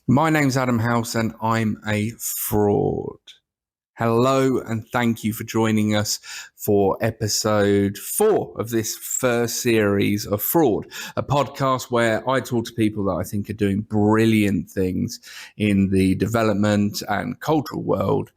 My name's Adam House and I'm a fraud. Hello and thank you for joining us for episode 4 of this first series of Fraud, a podcast where I talk to people that I think are doing brilliant things in the development and cultural world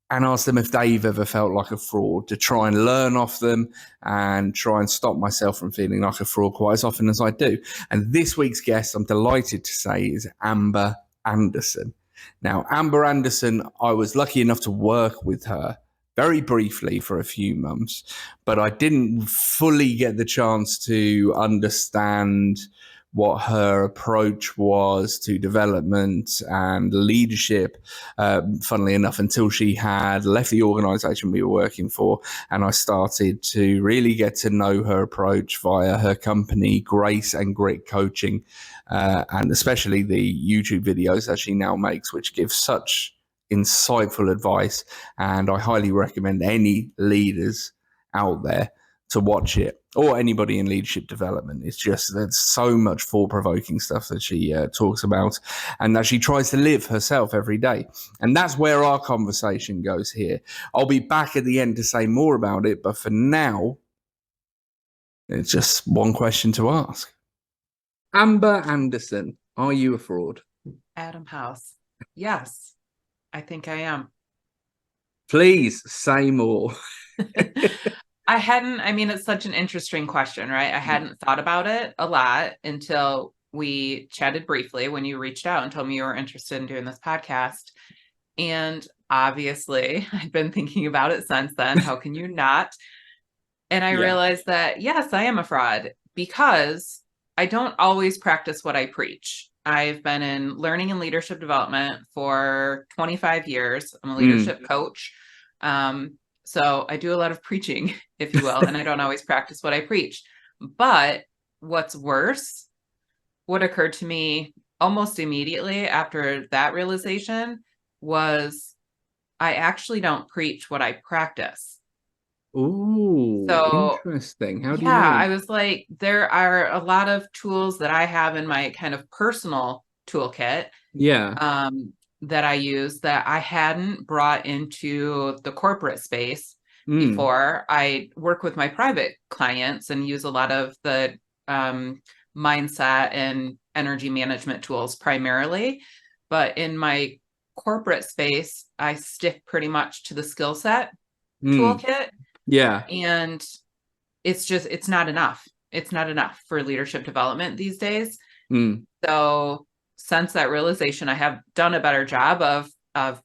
and ask them if they've ever felt like a fraud, to try and learn off them and try and stop myself from feeling like a fraud quite as often as I do. And this week's guest, I'm delighted to say, is Amber Anderson. Now, Amber Anderson, I was lucky enough to work with her very briefly for a few months, but I didn't fully get the chance to understand what her approach was to development and leadership, funnily enough, until she had left the organization we were working for. And I started to really get to know her approach via her company, Grace and Grit Coaching, and especially the YouTube videos that she now makes, which give such insightful advice. And I highly recommend any leaders out there to watch it, or anybody in leadership development. It's just, there's so much thought-provoking stuff that she talks about and that she tries to live herself every day. And that's where our conversation goes here. I'll be back at the end to say more about it, but for now, it's just one question to ask. Amber Anderson, are you a fraud? Adam House. Yes, I think I am. Please say more. It's such an interesting question, right? I hadn't thought about it a lot until we chatted briefly when you reached out and told me you were interested in doing this podcast. And obviously, I've been thinking about it since then. How can you not? And I realized that, yes, I am a fraud because I don't always practice what I preach. I've been in learning and leadership development for 25 years. I'm a leadership coach. So I do a lot of preaching, if you will, and I don't always practice what I preach. But what's worse, what occurred to me almost immediately after that realization was I actually don't preach what I practice. Ooh, So interesting. How do you yeah, mean? I was like, there are a lot of tools that I have in my kind of personal toolkit Yeah. that I use that I hadn't brought into the corporate space before. I work with my private clients and use a lot of the mindset and energy management tools primarily. But in my corporate space, I stick pretty much to the skill set toolkit. Yeah. And it's not enough. It's not enough for leadership development these days. So since that realization, I have done a better job of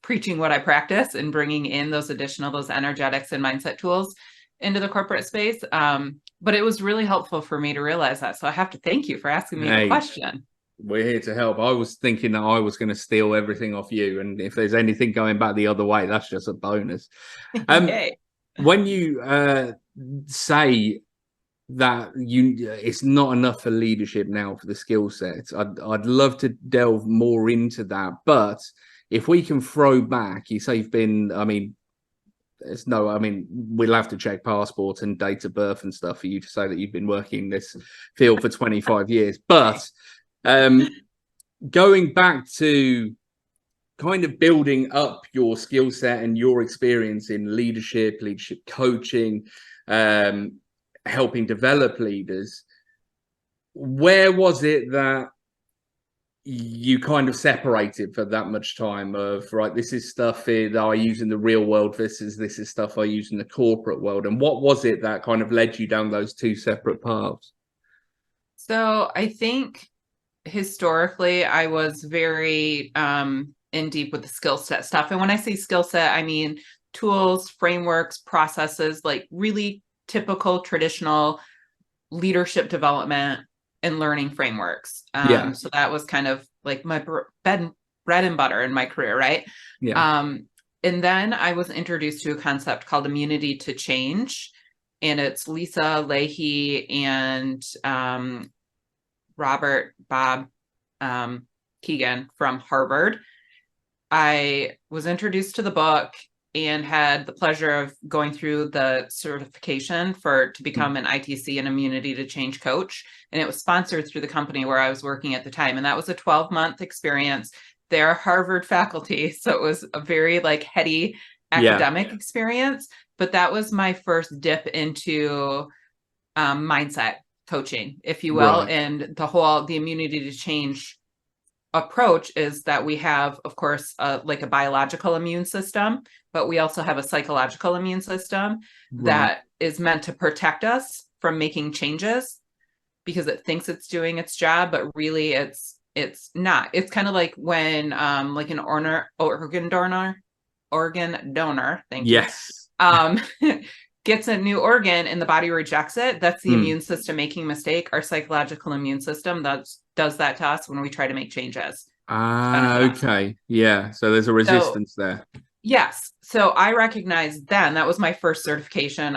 preaching what I practice and bringing in those energetics and mindset tools into the corporate space. But it was really helpful for me to realize that. So I have to thank you for asking me the question. We're here to help. I was thinking that I was going to steal everything off you, and if there's anything going back the other way, that's just a bonus. Yay. When you say that it's not enough for leadership now for the skill sets, I'd love to delve more into that. But if we can throw back, you say you've been, we'll have to check passports and date of birth and stuff for you to say that you've been working in this field for 25 years. But going back to kind of building up your skill set and your experience in leadership coaching, helping develop leaders, where was it that you kind of separated for that much time of, right, this is stuff that I use in the real world, this is stuff I use in the corporate world? And what was it that kind of led you down those two separate paths? So I think historically I was very in deep with the skill set stuff. And when I say skill set, I mean tools, frameworks, processes, like really typical traditional leadership development and learning frameworks. So that was kind of like my bread and butter in my career, right? And then I was introduced to a concept called immunity to change. And it's Lisa Leahy and Robert Bob Keegan from Harvard. I was introduced to the book and had the pleasure of going through the certification to become an ITC, an immunity to change coach. And it was sponsored through the company where I was working at the time. And that was a 12-month experience. They're Harvard faculty, so it was a very heady academic experience. But that was my first dip into mindset coaching, if you will. Right. And the immunity to change approach is that we have, of course, a biological immune system, but we also have a psychological immune system that is meant to protect us from making changes because it thinks it's doing its job, but really it's not. It's kind of like when an organ donor, thank you. Gets a new organ and the body rejects it. That's the immune system making a mistake. Our psychological immune system does that to us when we try to make changes. Okay. Yeah. So there's a resistance there. Yes. So I recognized then that was my first certification.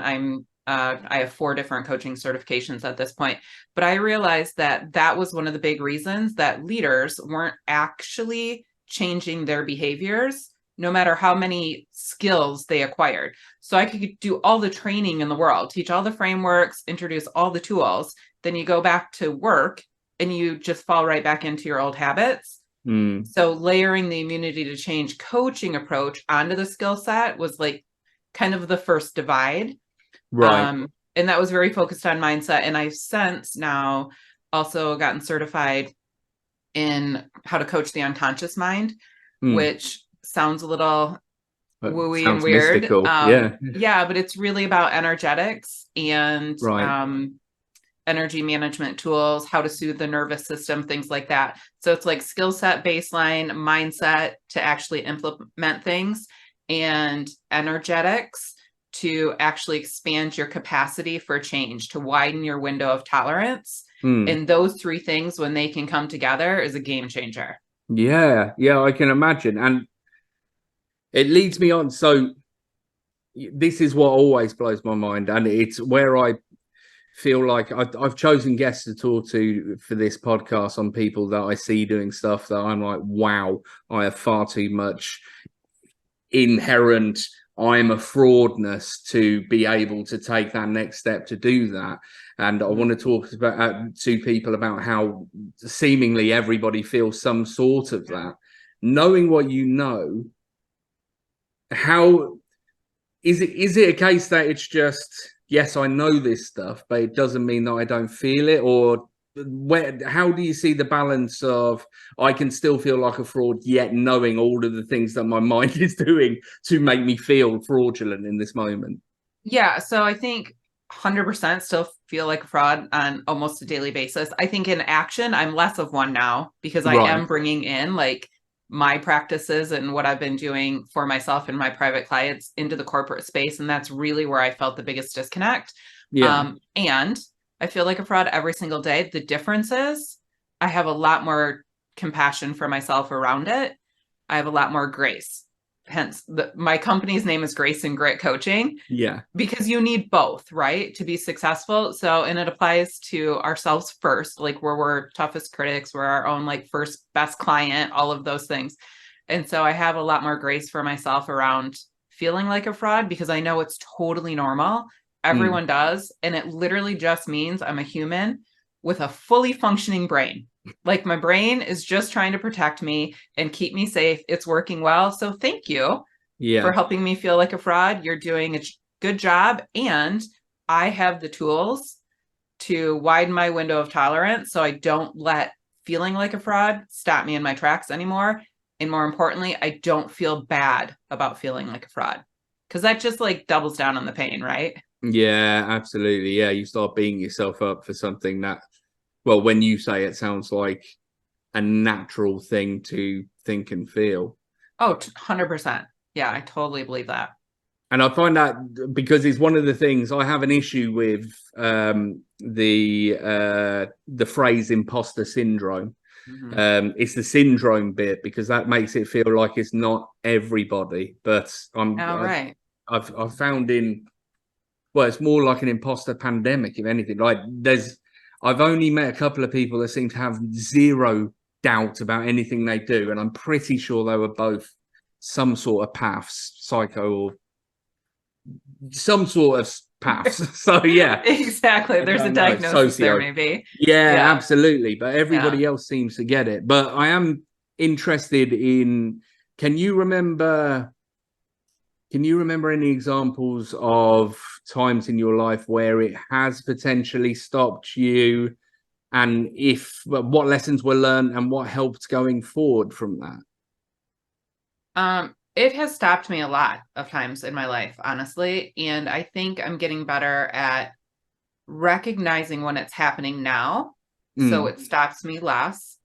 I have 4 different coaching certifications at this point, but I realized that was one of the big reasons that leaders weren't actually changing their behaviors, no matter how many skills they acquired. So I could do all the training in the world, teach all the frameworks, introduce all the tools. Then you go back to work and you just fall right back into your old habits. So layering the immunity to change coaching approach onto the skill set was kind of the first divide. Right. And that was very focused on mindset. And I've since now also gotten certified in how to coach the unconscious mind, which sounds a little wooey and weird. Yeah, but it's really about energetics and energy management tools, how to soothe the nervous system, things like that. So it's skill set, baseline, mindset to actually implement things, and energetics to actually expand your capacity for change, to widen your window of tolerance. And those 3 things, when they can come together, is a game changer. Yeah, I can imagine. And it leads me on. So this is what always blows my mind. And it's where I feel like I've chosen guests to talk to for this podcast on people that I see doing stuff that I'm like, wow, I have far too much inherent I'm a fraudness to be able to take that next step to do that. And I want to talk about to people about how seemingly everybody feels some sort of that. Knowing what you know, how is it a case that it's just, yes, I know this stuff, but it doesn't mean that I don't feel it? Or how do you see the balance of I can still feel like a fraud yet knowing all of the things that my mind is doing to make me feel fraudulent in this moment? Yeah, so I think 100% still feel like a fraud on almost a daily basis. I think in action, I'm less of one now because I am bringing in my practices and what I've been doing for myself and my private clients into the corporate space. And that's really where I felt the biggest disconnect. And I feel like a fraud every single day. The difference is I have a lot more compassion for myself around it. I have a lot more grace. Hence, my company's name is Grace and Grit Coaching. Yeah. Because you need both, right, to be successful. So, and it applies to ourselves first, where we're toughest critics, we're our own first best client, all of those things. And so I have a lot more grace for myself around feeling like a fraud because I know it's totally normal. Everyone does. And it literally just means I'm a human with a fully functioning brain. My brain is just trying to protect me and keep me safe. It's working well. So thank you for helping me feel like a fraud. You're doing a good job. And I have the tools to widen my window of tolerance so I don't let feeling like a fraud stop me in my tracks anymore. And more importantly, I don't feel bad about feeling like a fraud because that just doubles down on the pain, right? Yeah, absolutely. Yeah, you start beating yourself up for something that, well, when you say it sounds like a natural thing to think and feel. Oh, 100%. Yeah, I totally believe that. And I find that because it's one of the things I have an issue with the phrase imposter syndrome. It's the syndrome bit because that makes it feel like it's not everybody. But I've found it's more like an imposter pandemic, if anything. I've only met a couple of people that seem to have zero doubt about anything they do, and I'm pretty sure they were both some sort of paths, psycho or some sort of paths. So yeah, Exactly. I There's a don't know, diagnosis there, socio. maybe. Yeah, Yeah. absolutely. But Yeah. everybody else seems to get it. But I am interested in, can you remember any examples of times in your life where it has potentially stopped you, and if what lessons were learned and what helped going forward from that? It has stopped me a lot of times in my life, honestly. And I think I'm getting better at recognizing when it's happening now, so Mm, it stops me less.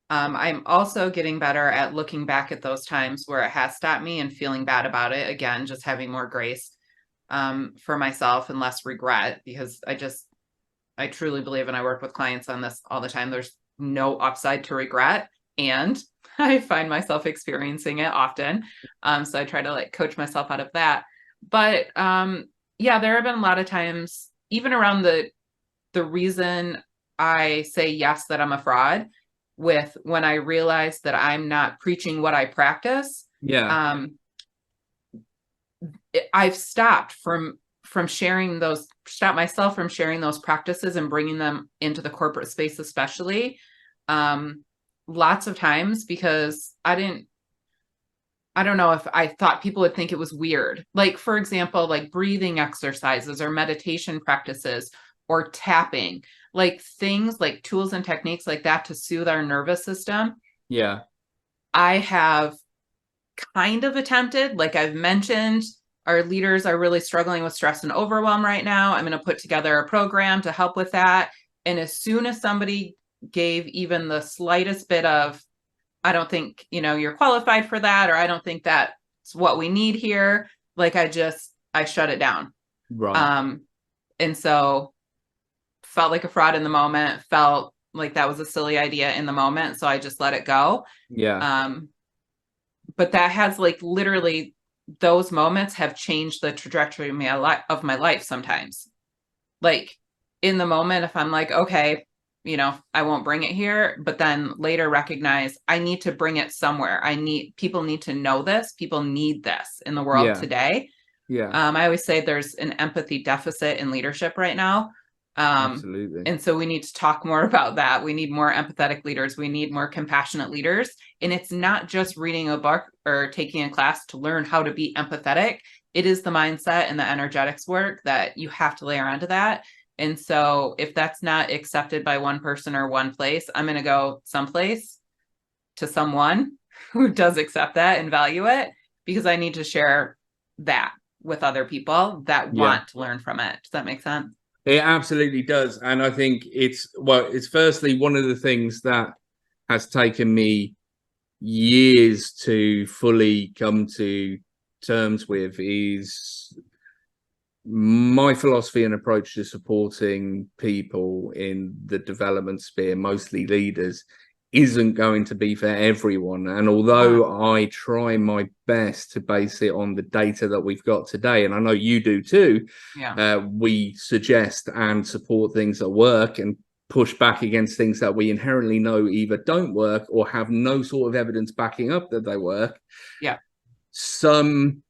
I'm also getting better at looking back at those times where it has stopped me and feeling bad about it. Again, just having more grace for myself and less regret, because I truly believe, and I work with clients on this all the time, there's no upside to regret. And I find myself experiencing it often. So I try to like coach myself out of that. But yeah, there have been a lot of times, even around the reason I say yes that I'm a fraud, with when I realize that I'm not preaching what I practice. yeah, Um, I've stopped myself from sharing those practices and bringing them into the corporate space, especially lots of times, because I don't know if I thought people would think it was weird. Like, for example, like breathing exercises or meditation practices or tapping, like things like tools and techniques like that to soothe our nervous system. yeah, I have kind of attempted, like I've mentioned, our leaders are really struggling with stress and overwhelm right now. I'm going to put together a program to help with that. And as soon as somebody gave even the slightest bit of, I don't think, you're qualified for that, or I don't think that's what we need here, like I shut it down. right, Um, and so felt like a fraud in the moment, felt like that was a silly idea in the moment. So I just let it go. yeah, Um, but that has like literally, those moments have changed the trajectory of my life sometimes. Like in the moment, if I'm like, okay, I won't bring it here, but then later recognize I need to bring it somewhere. People need to know this. People need this in the world yeah, today. yeah, I always say there's an empathy deficit in leadership right now. absolutely, And so we need to talk more about that. We need more empathetic leaders. We need more compassionate leaders. And it's not just reading a book or taking a class to learn how to be empathetic. It is the mindset and the energetics work that you have to layer onto that. And so if that's not accepted by one person or one place, I'm going to go someplace to someone who does accept that and value it, because I need to share that with other people that yeah. want to learn from it. Does that make sense? It absolutely does. And I think it's firstly one of the things that has taken me years to fully come to terms with is my philosophy and approach to supporting people in the development sphere, mostly leaders, isn't going to be for everyone. And Yeah. although I try my best to base it on the data that we've got today, and I know you do too, Yeah. we suggest and support things that work and push back against things that we inherently know either don't work or have no sort of evidence backing up that they work. Yeah. Some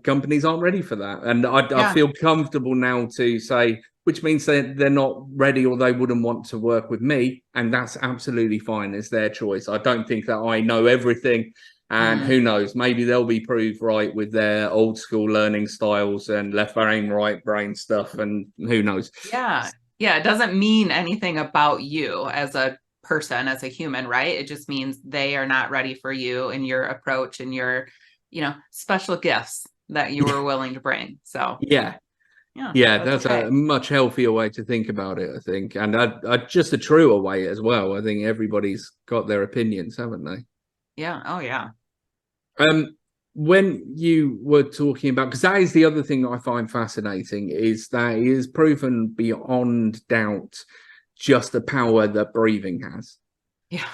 companies aren't ready for that, and I Yeah. feel comfortable now to say, which means they're not ready or they wouldn't want to work with me, and that's absolutely fine. It's their choice. I don't think that I know everything, and Mm. who knows, maybe they'll be proved right with their old school learning styles and left brain right brain stuff, and who knows. Yeah. Yeah. It doesn't mean anything about you as a person, as a human, right? It just means they are not ready for you and your approach and your, special gifts that you were willing to bring. So Yeah, yeah, yeah, that's that's okay. a much healthier way to think about it, I think, and I just a truer way as well. I think everybody's got their opinions, haven't they? Yeah. Oh yeah. Um, when you were talking about, because that is the other thing I find fascinating, is that it is proven beyond doubt just the power that breathing has. Yeah.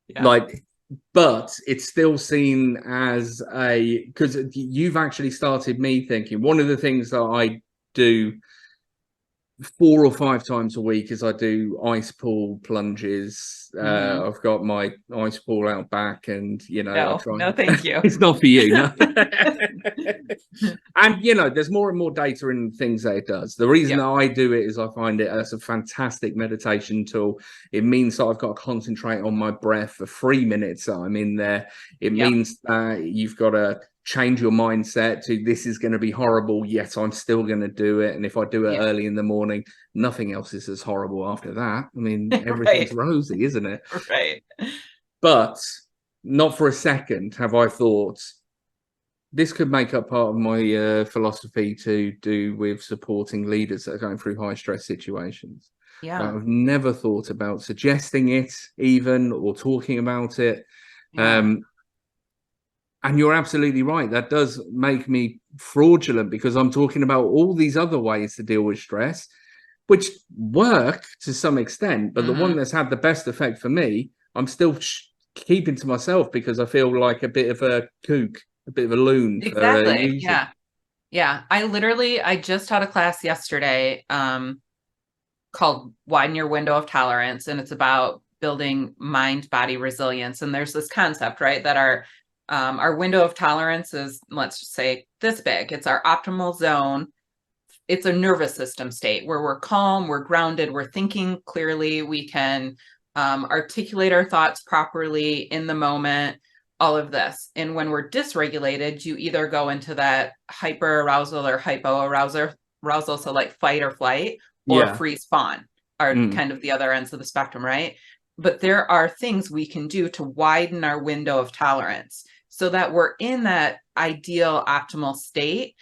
Yeah. Like, but it's still seen as because you've actually started me thinking one of the things that I do 4 or 5 times a week as I do ice pool plunges. Hmm. I've got my ice pool out back, and I No, try. no, thank you. It's not for you, no. And there's more and more data in things that it does. The reason Yep. that I do it is I find it as a fantastic meditation tool. It means that I've got to concentrate on my breath for 3 minutes that I'm in there. It Yep. means you've got to change your mindset to, this is going to be horrible, yet I'm still going to do it. And if I do it Yeah. early in the morning, nothing else is as horrible after that. I mean, everything's Right. rosy, isn't it? Right. But not for a second have I thought this could make up part of my philosophy to do with supporting leaders that are going through high stress situations. Yeah. I've never thought about suggesting it even, or talking about it. Yeah. And you're absolutely right. That does make me fraudulent, because I'm talking about all these other ways to deal with stress, which work to some extent. But the one Hmm. that's had the best effect for me, I'm still keeping to myself, because I feel like a bit of a kook, a bit of a loon for Exactly. using. Yeah. Yeah. I just taught a class yesterday called Widen Your Window of Tolerance, and it's about building mind body resilience. And there's this concept, right, that our window of tolerance is, let's just say, this big. It's our optimal zone. It's a nervous system state where we're calm, we're grounded, we're thinking clearly, we can articulate our thoughts properly in the moment, all of this. And when we're dysregulated, you either go into that hyper arousal or hypo arousal, so like fight or flight, or Yeah. freeze fawn are Mm. kind of the other ends of the spectrum, right? But there are things we can do to widen our window of tolerance so that we're in that ideal optimal state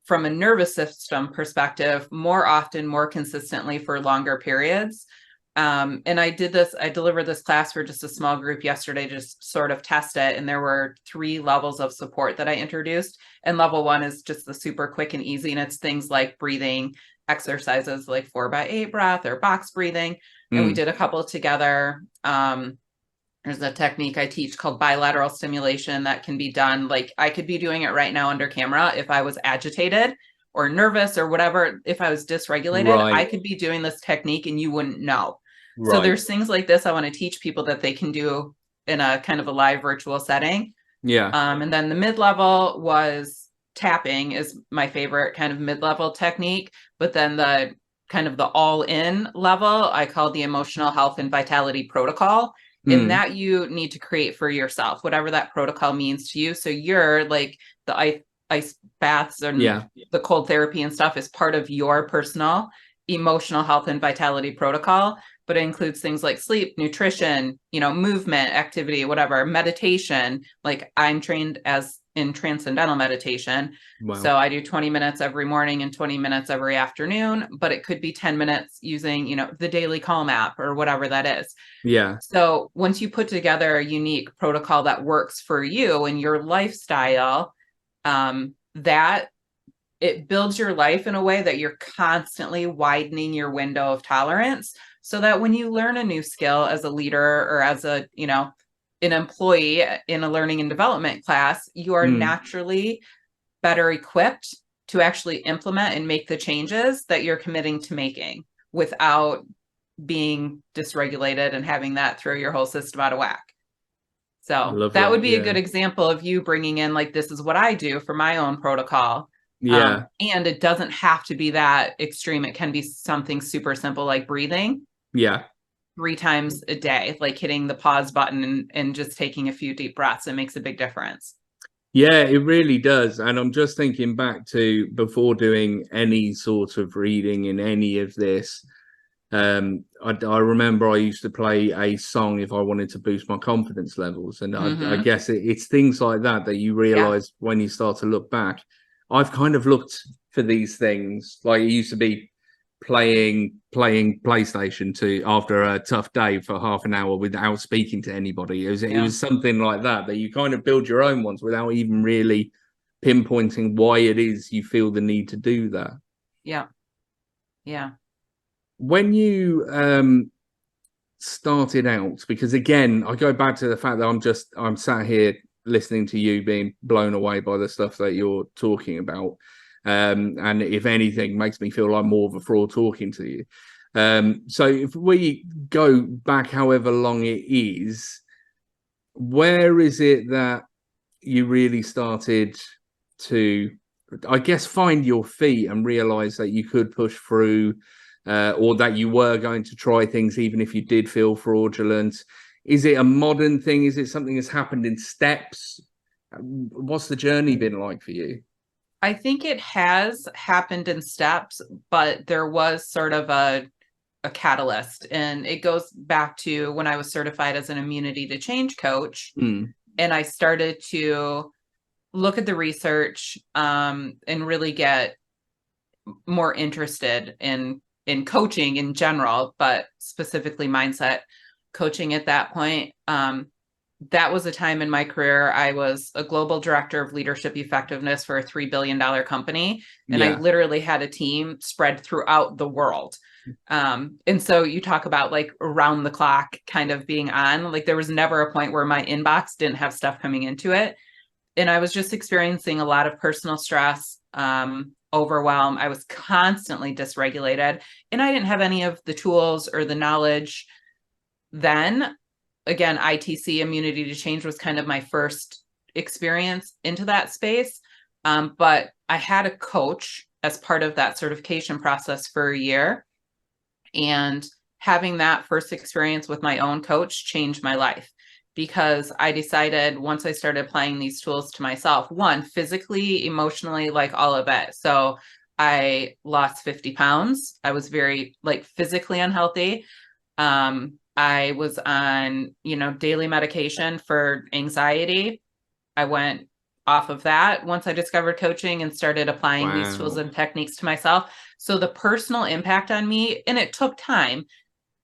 from a nervous system perspective more often, more consistently, for longer periods. And I delivered this class for just a small group yesterday, just sort of test it. And there were 3 levels of support that I introduced. And level 1 is just the super quick and easy. And it's things like breathing exercises like 4x8 breath or box breathing. And we did a couple together. There's a technique I teach called bilateral stimulation that can be done. Like, I could be doing it right now under camera if I was agitated or nervous or whatever. If I was dysregulated, I Right. could be doing this technique and you wouldn't know. So Right. there's things like this I want to teach people that they can do in a kind of a live virtual setting. Yeah. And then the mid-level was tapping, is my favorite kind of mid-level technique. But then the kind of the all-in level, I call the emotional health and vitality protocol. And Mm. that you need to create for yourself, whatever that protocol means to you. So you're like the ice baths and Yeah. the cold therapy and stuff is part of your personal emotional health and vitality protocol, but it includes things like sleep, nutrition, movement, activity, whatever, meditation. Like, I'm trained as in transcendental meditation. Wow. So I do 20 minutes every morning and 20 minutes every afternoon, but it could be 10 minutes using, the Daily Calm app or whatever that is. Yeah. So once you put together a unique protocol that works for you and your lifestyle, that it builds your life in a way that you're constantly widening your window of tolerance, so that when you learn a new skill as a leader or as an employee in a learning and development class, you are naturally better equipped to actually implement and make the changes that you're committing to making without being dysregulated and having that throw your whole system out of whack. So Love that would that. be a good example of you bringing in, like, this is what I do for my own protocol. Yeah. And it doesn't have to be that extreme. It can be something super simple like breathing Yeah. 3 times a day, like hitting the pause button and just taking a few deep breaths. It makes a big difference. Yeah, it really does. And I'm just thinking back to before doing any sort of reading in any of this. I remember I used to play a song if I wanted to boost my confidence levels. And I guess it's things like that that you realize when you start to look back. I've kind of looked for these things. Like, it used to be playing PlayStation to after a tough day for half an hour without speaking to anybody. It was something like that you kind of build your own ones without even really pinpointing why it is you feel the need to do that. Yeah. When you started out, because again, I go back to the fact that I'm sat here listening to you being blown away by the stuff that you're talking about. and if anything, makes me feel like more of a fraud talking to you. So if we go back however long it is, where is it that you really started to, I guess, find your feet and realize that you could push through, or that you were going to try things even if you did feel fraudulent? Is it a modern thing? Is it something that's happened in steps? What's the journey been like for you? I think it has happened in steps, but there was sort of a catalyst, and it goes back to when I was certified as an immunity to change coach. And I started to look at the research, and really get more interested in coaching in general, but specifically mindset coaching at that point. That was a time in my career. I was a global director of leadership effectiveness for a $3 billion company. And I literally had a team spread throughout the world. And so you talk about like around the clock kind of being on, like there was never a point where my inbox didn't have stuff coming into it. And I was just experiencing a lot of personal stress, overwhelm. I was constantly dysregulated, and I didn't have any of the tools or the knowledge then. Again, ITC, immunity to change, was kind of my first experience into that space. But I had a coach as part of that certification process for a year. And having that first experience with my own coach changed my life, because I decided once I started applying these tools to myself, one, physically, emotionally, like all of it. So I lost 50 pounds. I was very like physically unhealthy. I was on, daily medication for anxiety. I went off of that once I discovered coaching and started applying these tools and techniques to myself. So the personal impact on me, and it took time,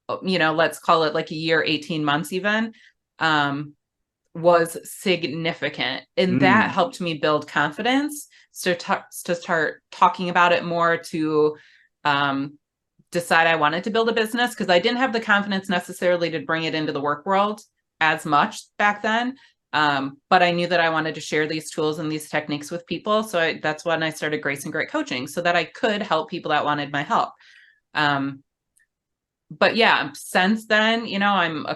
let's call it like a year, 18 months even, was significant. And that helped me build confidence to start talking about it more, to decide I wanted to build a business, because I didn't have the confidence necessarily to bring it into the work world as much back then. But I knew that I wanted to share these tools and these techniques with people. So that's when I started Grace and Grit Coaching, so that I could help people that wanted my help. But yeah, since then, I'm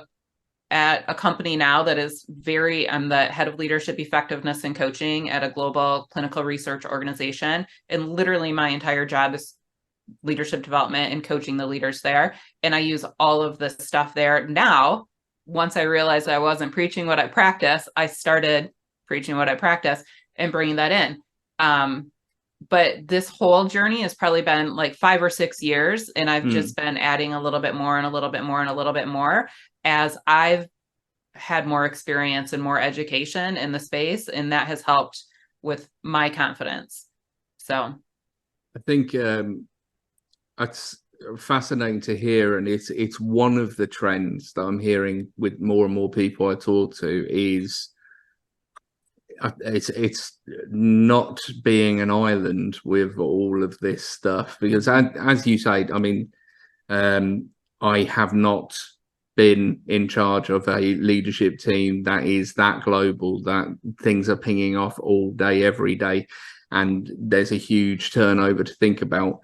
at a company now that is I'm the head of leadership effectiveness and coaching at a global clinical research organization. And literally my entire job is leadership development and coaching the leaders there. And I use all of this stuff there. Now, once I realized I wasn't preaching what I practice, I started preaching what I practice and bringing that in. But this whole journey has probably been like 5 or 6 years. And I've just been adding a little bit more and a little bit more and a little bit more as I've had more experience and more education in the space. And that has helped with my confidence. So I think it's fascinating to hear, and it's one of the trends that I'm hearing with more and more people I talk to is it's not being an island with all of this stuff, because as you say, I mean, I have not been in charge of a leadership team that is that global, that things are pinging off all day, every day, and there's a huge turnover to think about.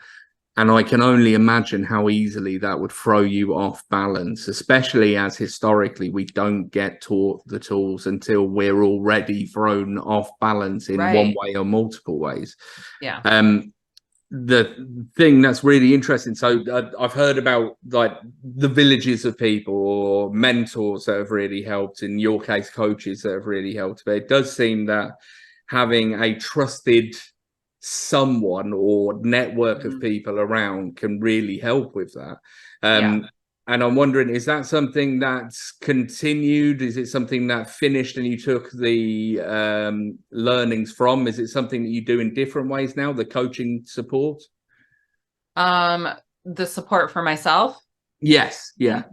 And I can only imagine how easily that would throw you off balance, especially as historically we don't get taught the tools until we're already thrown off balance in one way or multiple ways. Yeah. The thing that's really interesting, so I've heard about like the villages of people or mentors that have really helped, in your case coaches that have really helped, but it does seem that having a trusted someone or network of people around can really help with that. And I'm wondering, is that something that's continued? Is it something that finished and you took the learnings from? Is it something that you do in different ways now, the coaching support? The support for myself? Yes. Yeah.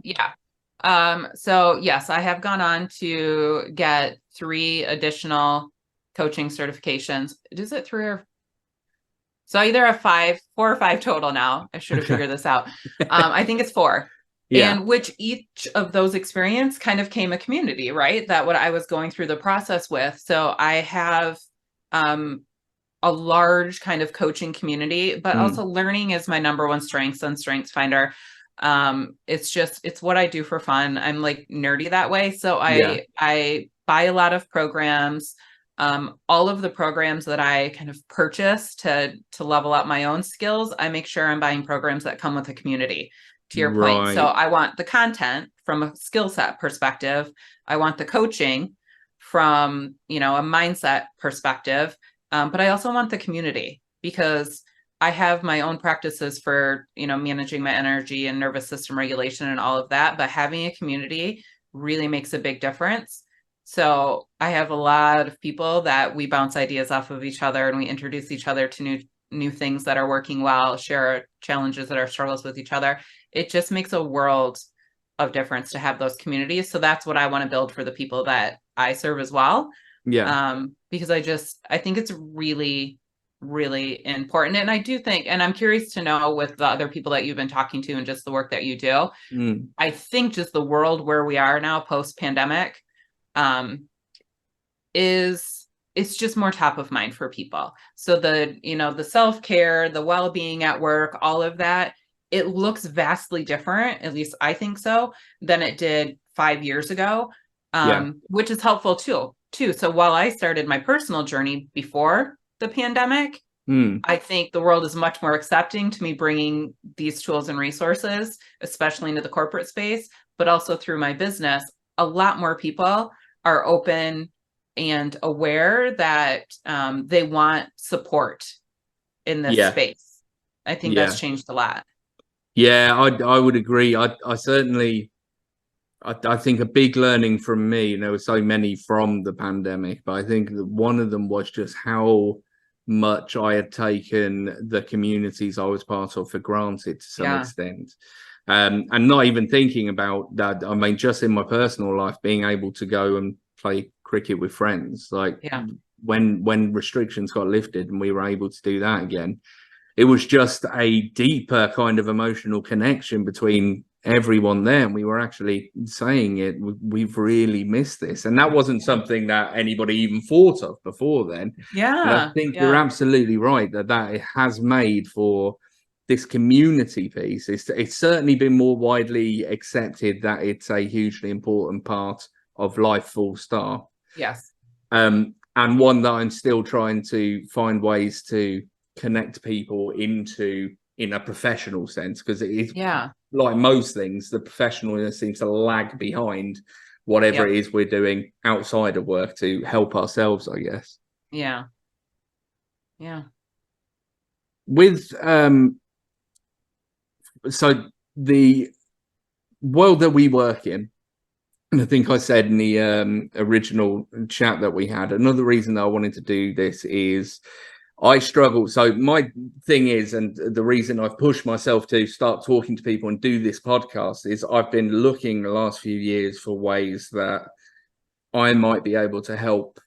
So yes, I have gone on to get 3 additional coaching certifications. Is it 3 or so? I either have 4 or 5 total now. I should have figured this out. I think it's 4. Yeah. And which each of those experience kind of came a community, right? That what I was going through the process with. So I have a large kind of coaching community, but also learning is my number one strength on Strengths Finder. It's what I do for fun. I'm like nerdy that way. So I buy a lot of programs. All of the programs that I kind of purchase to level up my own skills, I make sure I'm buying programs that come with a community, to your point. So I want the content from a skill set perspective. I want the coaching from, a mindset perspective. But I also want the community, because I have my own practices for, managing my energy and nervous system regulation and all of that. But having a community really makes a big difference. So I have a lot of people that we bounce ideas off of each other, and we introduce each other to new things that are working well, share our challenges that our struggles with each other. It just makes a world of difference to have those communities. So that's what I want to build for the people that I serve as well. Yeah. Because I think it's really, really important. And I do think, and I'm curious to know with the other people that you've been talking to and just the work that you do, I think just the world where we are now post-pandemic, it's just more top of mind for people. So the self-care, the well-being at work, all of that, it looks vastly different, at least I think so, than it did 5 years ago, which is helpful too. So while I started my personal journey before the pandemic, I think the world is much more accepting to me bringing these tools and resources, especially into the corporate space, but also through my business. A lot more people are open and aware that they want support in this space. I think that's changed a lot. Yeah, I would agree. I certainly, I think a big learning from me, and there were so many from the pandemic, but I think that one of them was just how much I had taken the communities I was part of for granted to some extent. And not even thinking about that. I mean, just in my personal life, being able to go and play cricket with friends, like when restrictions got lifted and we were able to do that again, it was just a deeper kind of emotional connection between everyone there, and we were actually saying it, we've really missed this, and that wasn't something that anybody even thought of before then. And I think you're absolutely right that it has made for this community piece. It's certainly been more widely accepted that it's a hugely important part of life, full stop. Yes. And one that I'm still trying to find ways to connect people into in a professional sense, because it is like most things, the professionalness seems to lag behind whatever it is we're doing outside of work to help ourselves, I guess. Yeah. With so the world that we work in, and I think I said in the original chat that we had, another reason that I wanted to do this is I struggle. So my thing is, and the reason I've pushed myself to start talking to people and do this podcast is I've been looking the last few years for ways that I might be able to help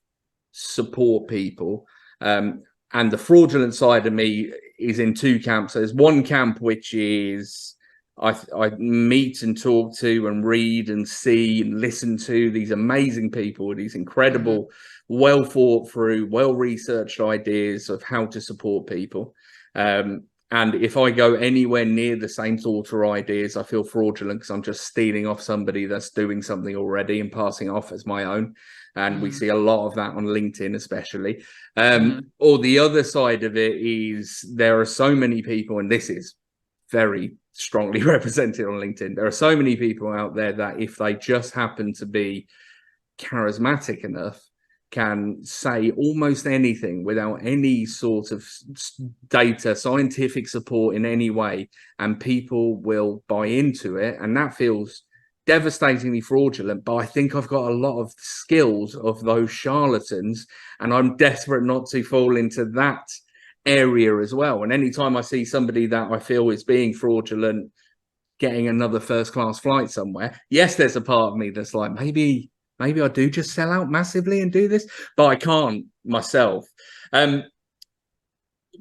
support people. And the fraudulent side of me is in two camps. There's one camp which is I meet and talk to and read and see and listen to these amazing people, these incredible, well thought through, well researched ideas of how to support people. And if I go anywhere near the same thought or ideas, I feel fraudulent because I'm just stealing off somebody that's doing something already and passing off as my own. And we see a lot of that on LinkedIn, especially. Or the other side of it is there are so many people, and this is very strongly represented on LinkedIn. There are so many people out there that if they just happen to be charismatic enough, can say almost anything without any sort of data, scientific support in any way, and people will buy into it. And that feels devastatingly fraudulent, but I think I've got a lot of skills of those charlatans, and I'm desperate not to fall into that area as well. And anytime I see somebody that I feel is being fraudulent, getting another first class flight somewhere, yes, there's a part of me that's like, maybe I do just sell out massively and do this, but I can't myself.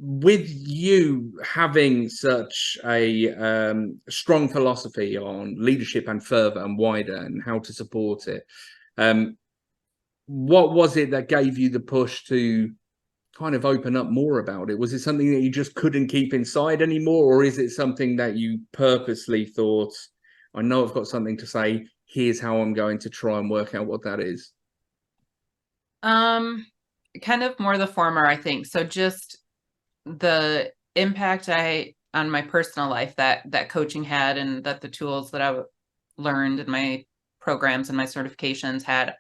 With you having such a strong philosophy on leadership and further and wider and how to support it, what was it that gave you the push to kind of open up more about it? Was it something that you just couldn't keep inside anymore, or is it something that you purposely thought, I know I've got something to say, here's how I'm going to try and work out what that is? Kind of more the former, I think. So just the impact on my personal life that coaching had, and that the tools that I learned in my programs and my certifications had,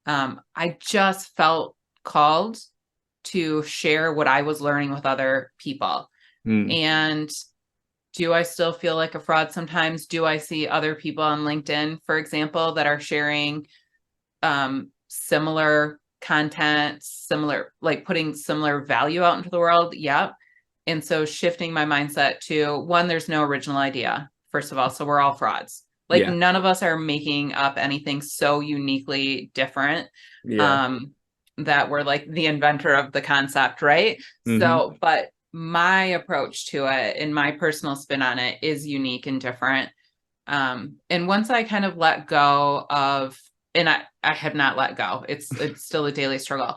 I just felt called to share what I was learning with other people. And do I still feel like a fraud sometimes? Do I see other people on LinkedIn, for example, that are sharing similar content, similar, like putting similar value out into the world? Yep. And so shifting my mindset to, one, there's no original idea, first of all. So we're all frauds. Like none of us are making up anything so uniquely different that we're like the inventor of the concept, right? So, but my approach to it and my personal spin on it is unique and different. And once I kind of let go of, and I have not let go, it's still a daily struggle.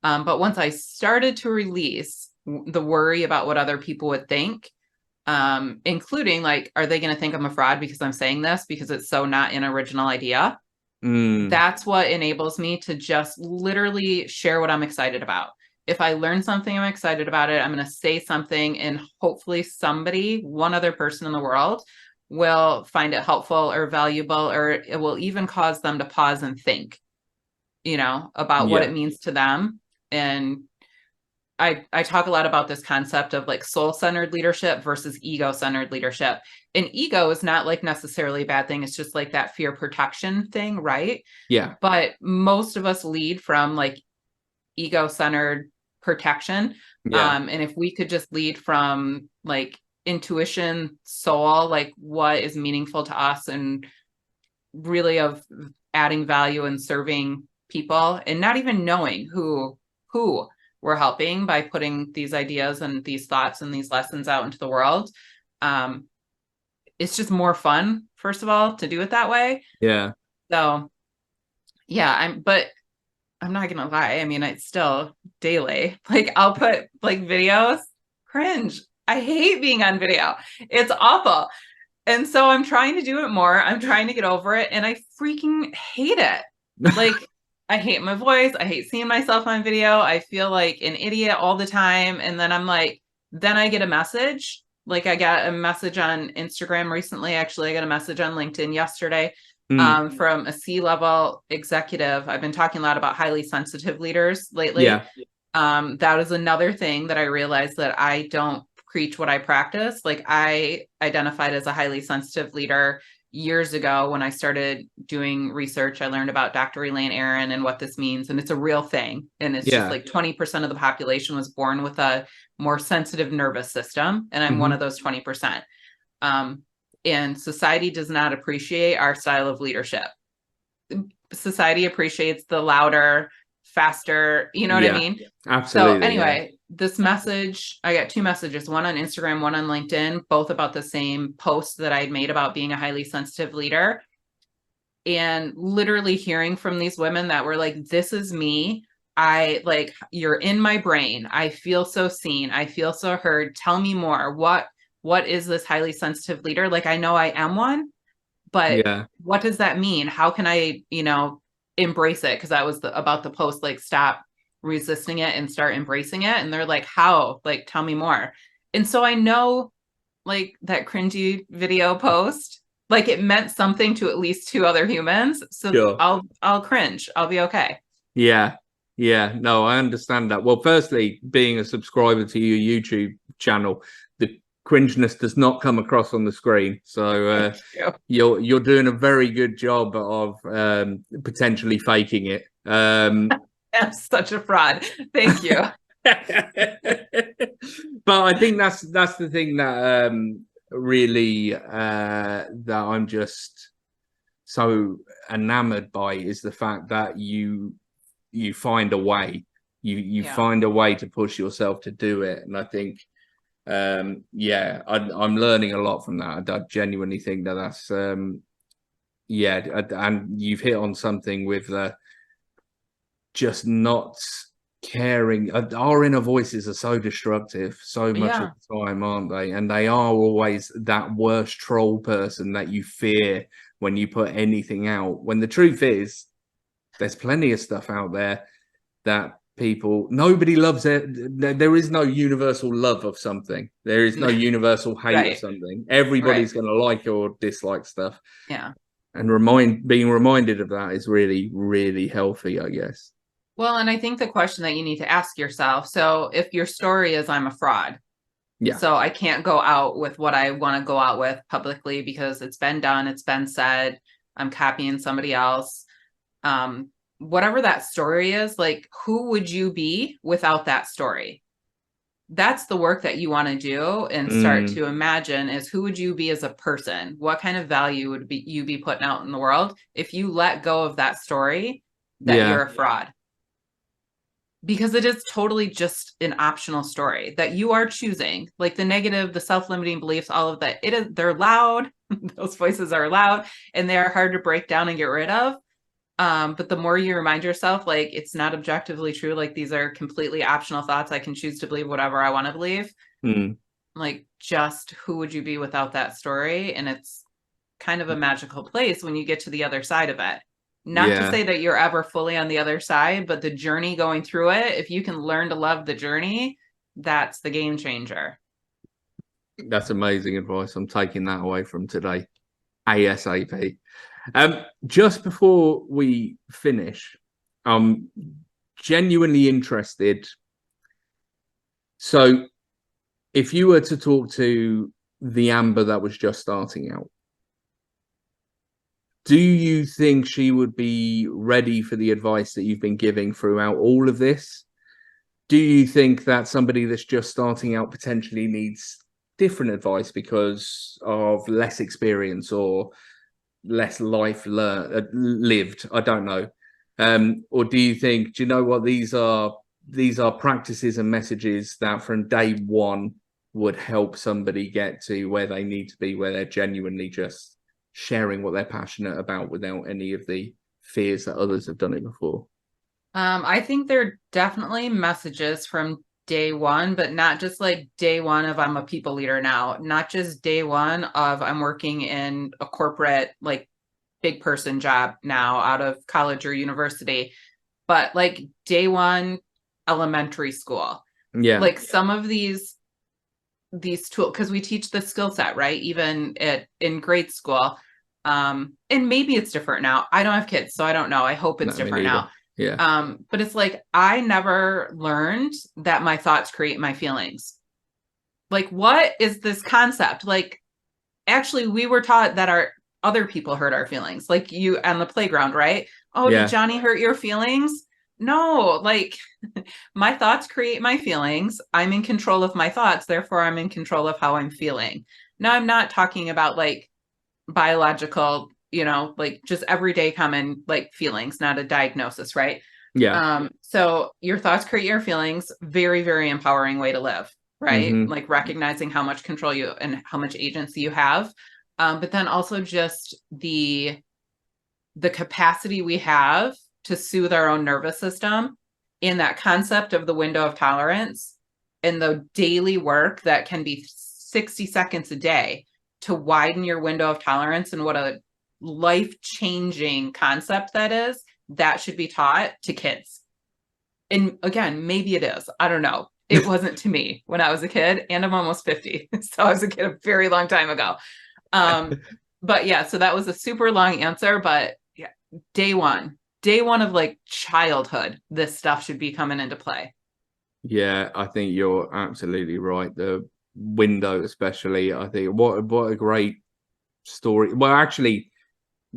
But once I started to release the worry about what other people would think, including like, are they going to think I'm a fraud because I'm saying this because it's so not an original idea? That's what enables me to just literally share what I'm excited about. If I learn something, I'm excited about it, I'm going to say something, and hopefully somebody, one other person in the world, will find it helpful or valuable, or it will even cause them to pause and think, about what it means to them. And I talk a lot about this concept of like soul-centered leadership versus ego-centered leadership. And ego is not like necessarily a bad thing. It's just like that fear protection thing, right? Yeah. But most of us lead from like ego-centered protection. And if we could just lead from like intuition, soul, like what is meaningful to us, and really of adding value and serving people, and not even knowing who we're helping by putting these ideas and these thoughts and these lessons out into the world. It's just more fun, first of all, to do it that way. Yeah. So yeah, but I'm not gonna lie. I mean, it's still daily. Like I'll put like videos, cringe. I hate being on video. It's awful. And so I'm trying to do it more. I'm trying to get over it. And I freaking hate it. Like I hate my voice. I hate seeing myself on video. I feel like an idiot all the time. And then I'm like, then I get a message. Like I got a message on Instagram recently. Actually, I got a message on LinkedIn yesterday from a C-level executive. I've been talking a lot about highly sensitive leaders lately. That is another thing that I realized, that I don't preach what I practice. Like I identified as a highly sensitive leader years ago when I started doing research. I learned about Dr. Elaine Aron and what this means. And it's a real thing. And it's just like 20% of the population was born with a more sensitive nervous system. And I'm one of those 20%. And society does not appreciate our style of leadership. Society appreciates the louder, faster, you know what I mean? Absolutely. So anyway, this message, I got two messages, one on Instagram, one on LinkedIn, both about the same post that I'd made about being a highly sensitive leader. And literally hearing from these women that were like, this is me. You're in my brain. I feel so seen. I feel so heard. Tell me more. What is this highly sensitive leader? Like, I know I am one, but what does that mean? How can I, embrace it? Because that was about the post, like, stop resisting it and start embracing it. And they're like, how? Like, tell me more. And so I know, like, that cringy video post, like, it meant something to at least two other humans. So I'll cringe. I'll be okay. Yeah. No, I understand that. Well, firstly, being a subscriber to your YouTube channel, the cringeness does not come across on the screen. So you're doing a very good job of potentially faking it. I'm such a fraud. Thank you. But I think that's the thing that really that I'm just so enamored by, is the fact that you find a way. You find a way to push yourself to do it. And I think I'm learning a lot from that. I genuinely think that's and you've hit on something with just not caring. Our inner voices are so destructive so much of Yeah. the time, aren't they? And they are always that worst troll person that you fear when you put anything out. When the truth is, there's plenty of stuff out there that nobody loves it. There is no universal love of something. There is no universal hate of Right. something. Right. Everybody's going to like or dislike stuff. Yeah. And being reminded of that is really, really healthy, I guess. Well, and I think the question that you need to ask yourself, so if your story is I'm a fraud, Yeah. so I can't go out with what I want to go out with publicly because it's been done, it's been said, I'm copying somebody else. Whatever that story is, like, who would you be without that story? That's the work that you want to do and start to imagine is who would you be as a person? What kind of value would you be putting out in the world if you let go of that story that you're a fraud? Because it is totally just an optional story that you are choosing, like the negative, the self-limiting beliefs, all of that. They're loud. Those voices are loud and they are hard to break down and get rid of. But the more you remind yourself, like, it's not objectively true, like these are completely optional thoughts, I can choose to believe whatever I want to believe. Like, just who would you be without that story? And it's kind of a magical place when you get to the other side of it. Not to say that you're ever fully on the other side, but the journey going through it, if you can learn to love the journey, that's the game changer. That's amazing advice. I'm taking that away from today ASAP. Just before we finish, I'm genuinely interested. So if you were to talk to the Amber that was just starting out, do you think she would be ready for the advice that you've been giving throughout all of this? Do you think that somebody that's just starting out potentially needs different advice because of less experience or less life lived? I don't know. Or do you think, do you know what, these are practices and messages that from day one would help somebody get to where they need to be, where they're genuinely just sharing what they're passionate about without any of the fears that others have done it before? I think they're definitely messages from day one, but not just like day one of I'm a people leader now, not just day one of I'm working in a corporate, like, big person job now out of college or university, but like day one elementary school. Yeah. Like some of these tools, because we teach the skill set, right? Even in grade school. And maybe it's different now. I don't have kids, so I don't know. I hope it's different now. Yeah. But it's like I never learned that my thoughts create my feelings. Like, what is this concept? Like, actually, we were taught that our other people hurt our feelings, like you on the playground, right? Oh, did Johnny hurt your feelings? No, like, my thoughts create my feelings. I'm in control of my thoughts. Therefore, I'm in control of how I'm feeling. Now, I'm not talking about like biological, like just everyday common like feelings, not a diagnosis, right? Yeah. So your thoughts create your feelings. Very, very empowering way to live, right? Like recognizing how much control you and how much agency you have. But then also just the capacity we have to soothe our own nervous system, in that concept of the window of tolerance and the daily work that can be 60 seconds a day to widen your window of tolerance, and what a life-changing concept that is. That should be taught to kids. And again, maybe it is. I don't know. It wasn't to me when I was a kid, and I'm almost 50. So I was a kid a very long time ago. But yeah, so that was a super long answer, but yeah, day one of like childhood, this stuff should be coming into play. Yeah, I think you're absolutely right. The window, especially, I think what a great story. Well, actually,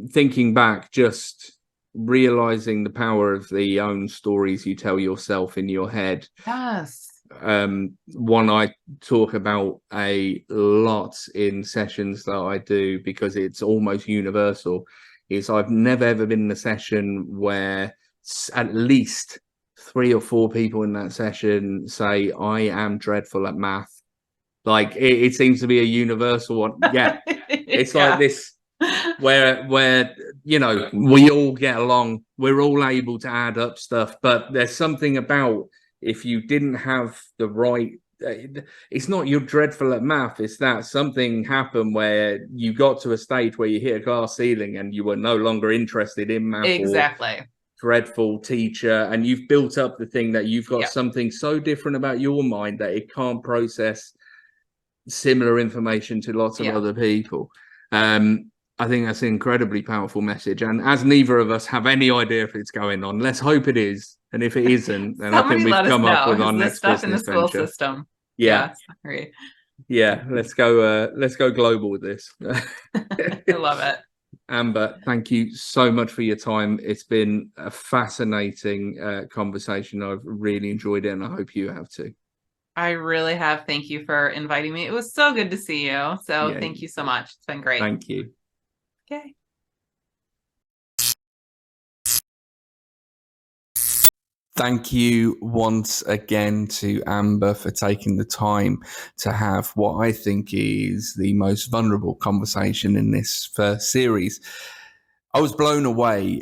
thinking back, just realizing the power of the own stories you tell yourself in your head. Yes. One I talk about a lot in sessions that I do because it's almost universal, is I've never ever been in a session where at least 3 or 4 people in that session say I am dreadful at math. Like it seems to be a universal one. Yeah. It's like this where we all get along. We're all able to add up stuff, but there's something about if you didn't have the right. It's not you're dreadful at math. It's that something happened where you got to a stage where you hit a glass ceiling and you were no longer interested in math. Exactly. Or dreadful teacher, and you've built up the thing that you've got something so different about your mind that it can't process similar information to lots of other people. I think that's an incredibly powerful message. And as neither of us have any idea if it's going on, let's hope it is. And if it isn't, then I think we've come up with our next stuff in the school venture. system. Yeah. Sorry. Yeah. Let's go global with this. I love it. Amber, thank you so much for your time. It's been a fascinating conversation. I've really enjoyed it, and I hope you have too. I really have. Thank you for inviting me. It was so good to see you. So thank you so much. It's been great. Thank you. Okay. Thank you once again to Amber for taking the time to have what I think is the most vulnerable conversation in this first series. I was blown away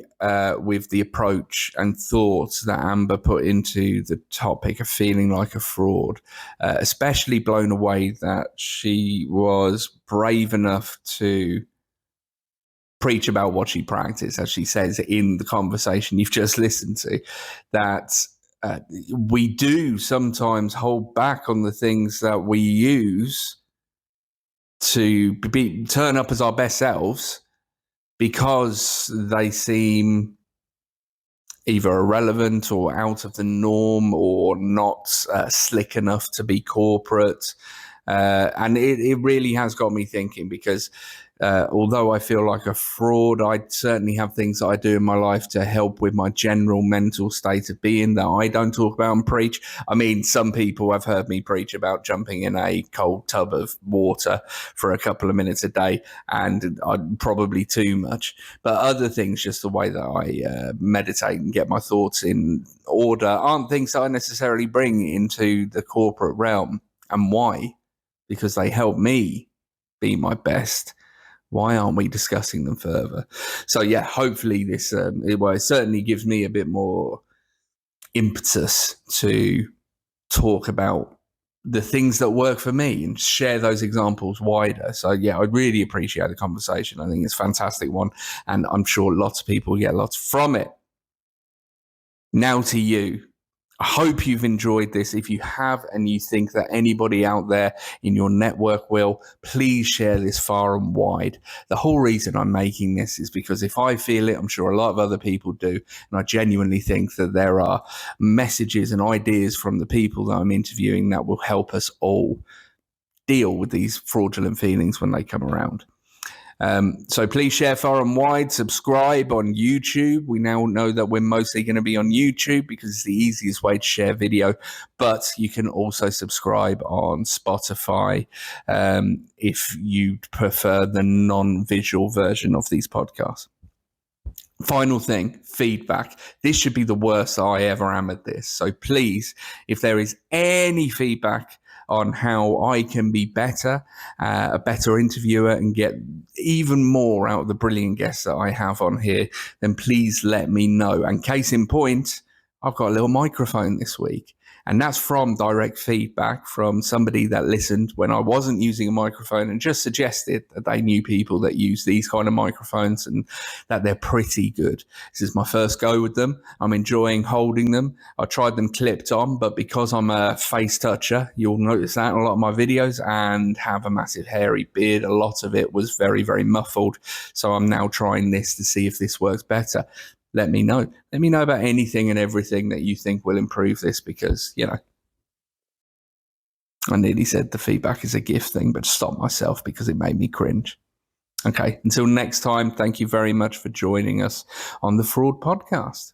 with the approach and thoughts that Amber put into the topic of feeling like a fraud, especially blown away that she was brave enough to preach about what she practiced, as she says in the conversation you've just listened to, that we do sometimes hold back on the things that we use to turn up as our best selves because they seem either irrelevant or out of the norm or not slick enough to be corporate. And it really has got me thinking, because although I feel like a fraud, I certainly have things that I do in my life to help with my general mental state of being that I don't talk about and preach. I mean, some people have heard me preach about jumping in a cold tub of water for a couple of minutes a day, and probably too much. But other things, just the way that I meditate and get my thoughts in order, aren't things that I necessarily bring into the corporate realm. And why? Because they help me be my best. Why aren't we discussing them further? So yeah, hopefully this it certainly gives me a bit more impetus to talk about the things that work for me and share those examples wider. So yeah, I really appreciate the conversation. I think it's a fantastic one, and I'm sure lots of people get lots from it. Now to you. I hope you've enjoyed this. If you have, and you think that anybody out there in your network will, please share this far and wide. The whole reason I'm making this is because if I feel it, I'm sure a lot of other people do. And I genuinely think that there are messages and ideas from the people that I'm interviewing that will help us all deal with these fraudulent feelings when they come around. So please share far and wide, subscribe on YouTube. We now know that we're mostly going to be on YouTube because it's the easiest way to share video, but you can also subscribe on Spotify if you prefer the non-visual version of these podcasts. Final thing, feedback. This should be the worst I ever am at this. So please, if there is any feedback on how I can be better, a better interviewer, and get even more out of the brilliant guests that I have on here, then please let me know. And case in point, I've got a little microphone this week. And that's from direct feedback from somebody that listened when I wasn't using a microphone and just suggested that they knew people that use these kind of microphones and that they're pretty good. This is my first go with them. I'm enjoying holding them. I tried them clipped on, but because I'm a face toucher, you'll notice that in a lot of my videos, and have a massive hairy beard, a lot of it was very, very muffled. So I'm now trying this to see if this works better. Let me know. Let me know about anything and everything that you think will improve this, because, I nearly said the feedback is a gift thing, but stopped myself because it made me cringe. Okay, until next time, thank you very much for joining us on the Fraud Podcast.